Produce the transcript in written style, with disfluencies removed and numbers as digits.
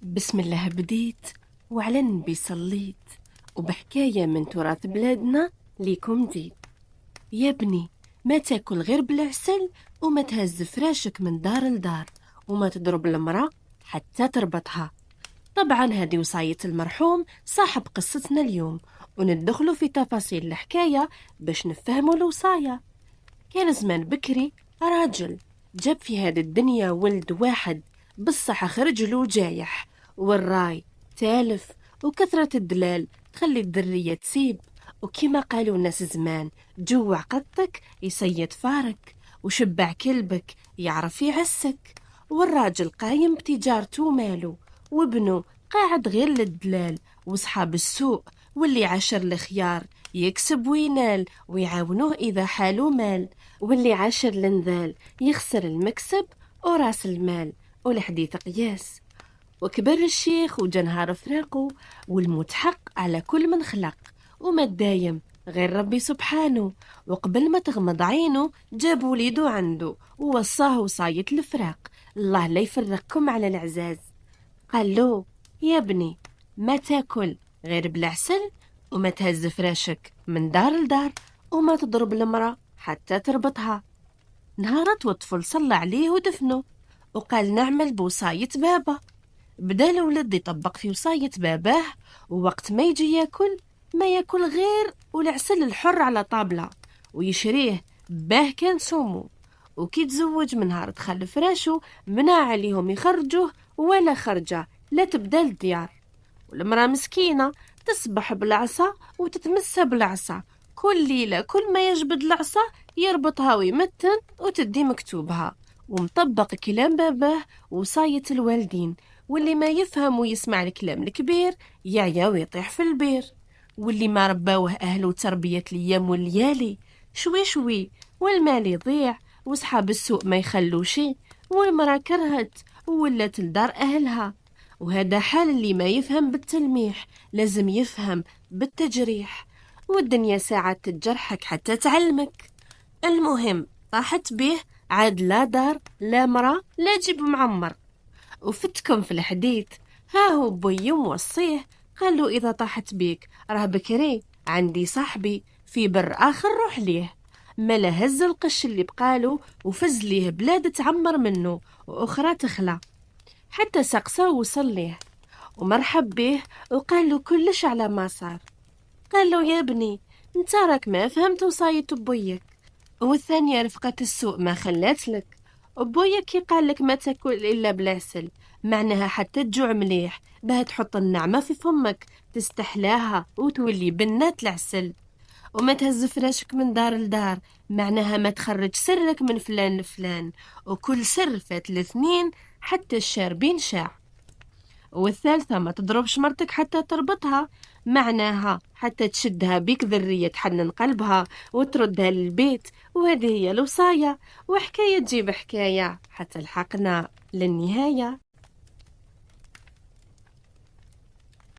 بسم الله بديت وعلى النبي صليت، وبحكاية من تراث بلادنا ليكم ديت. يا ابني، ما تاكل غير بالعسل، وما تهز فراشك من دار لدار، وما تضرب المرأة حتى تربطها. طبعا هذه وصاية المرحوم صاحب قصتنا اليوم، وندخلوا في تفاصيل الحكاية باش نفهموا الوصاية. كان زمان بكري راجل جاب في هذه الدنيا ولد واحد، بصح خرج له جايح، والراي تالف، وكثرة الدلال تخلي الذرية تسيب. وكما قالوا الناس زمان، جوع قطك يصيد فارك، وشبع كلبك يعرف يعسك. والراجل قايم بتجارته ماله، وابنه قاعد غير للدلال، وصحاب السوق واللي عاشر الخيار يكسب وينال، ويعاونوه إذا حالو مال. واللي عاشر النذال يخسر المكسب وراس المال، والحديث قياس. وكبر الشيخ وجا نهار فراقه، والمتحق على كل من خلق، وما دايم غير ربي سبحانه. وقبل ما تغمض عينه جاب وليدو عنده، ووصاه وصاية الفراق، الله لا يفرقكم على العزاز. قال له: يا ابني، ما تاكل غير بالعسل، وما تهز فراشك من دار لدار، وما تضرب المرأة حتى تربطها. نهارت والطفل صلى عليه ودفنه، وقال نعمل بوصاية بابا. بدا الولد يطبق في وصاية باباه، ووقت ما يجي ياكل ما ياكل غير والعسل الحر على طابلة، ويشريه باه كان سومو. وكي تزوج من نهار دخل فراشو، منع عليهم يخرجوه ولا خرجه، لا تبدا الديار. والمرأة مسكينة تصبح بالعصا وتتمسى بالعصا، كل ليلة كل ما يجبد العصا يربطها ويمتن وتدي مكتوبها، ومطبق كلام باباه وصاية الوالدين. واللي ما يفهم ويسمع الكلام الكبير يعيا ويطيح في البير. واللي ما رباوه أهله تربية الأيام والليالي، شوي شوي والمال يضيع، وصحاب السوق ما يخلو شي، والمرأة كرهت وولت لدار أهلها. وهذا حال اللي ما يفهم بالتلميح لازم يفهم بالتجريح، والدنيا ساعات تجرحك حتى تعلمك. المهم طاحت به، عاد لا دار لا مرة لا جيب معمر. وفتكم في الحديث، ها هو بوي موصيه، قال له: إذا طاحت بيك راه بكري عندي صاحبي في بر آخر روح ليه. ملا هز القش اللي بقاله وفز ليه بلاد تعمر منه وأخرى تخلى، حتى سقسه ووصل ليه ومرحب به، وقال له كلش على ما صار. قال له: يا ابني، انت راك ما فهمت وصاية بويك. والثانية رفقة السوق ما خلات لك. بويك كي قال لك ما تاكل إلا بالعسل، معناها حتى تجوع مليح باه تحط النعمة في فمك تستحلاها وتولي بنات العسل. وما تهز فراشك من دار لدار، معناها ما تخرج سرك من فلان لفلان، وكل سر فات الاثنين حتى الشاربين شاع. والثالثة ما تضربش مرتك حتى تربطها، معناها حتى تشدها بيك ذرية تحنن قلبها وتردها للبيت. وهذه هي الوصاية، وحكاية تجيب حكاية حتى لحقنا للنهاية.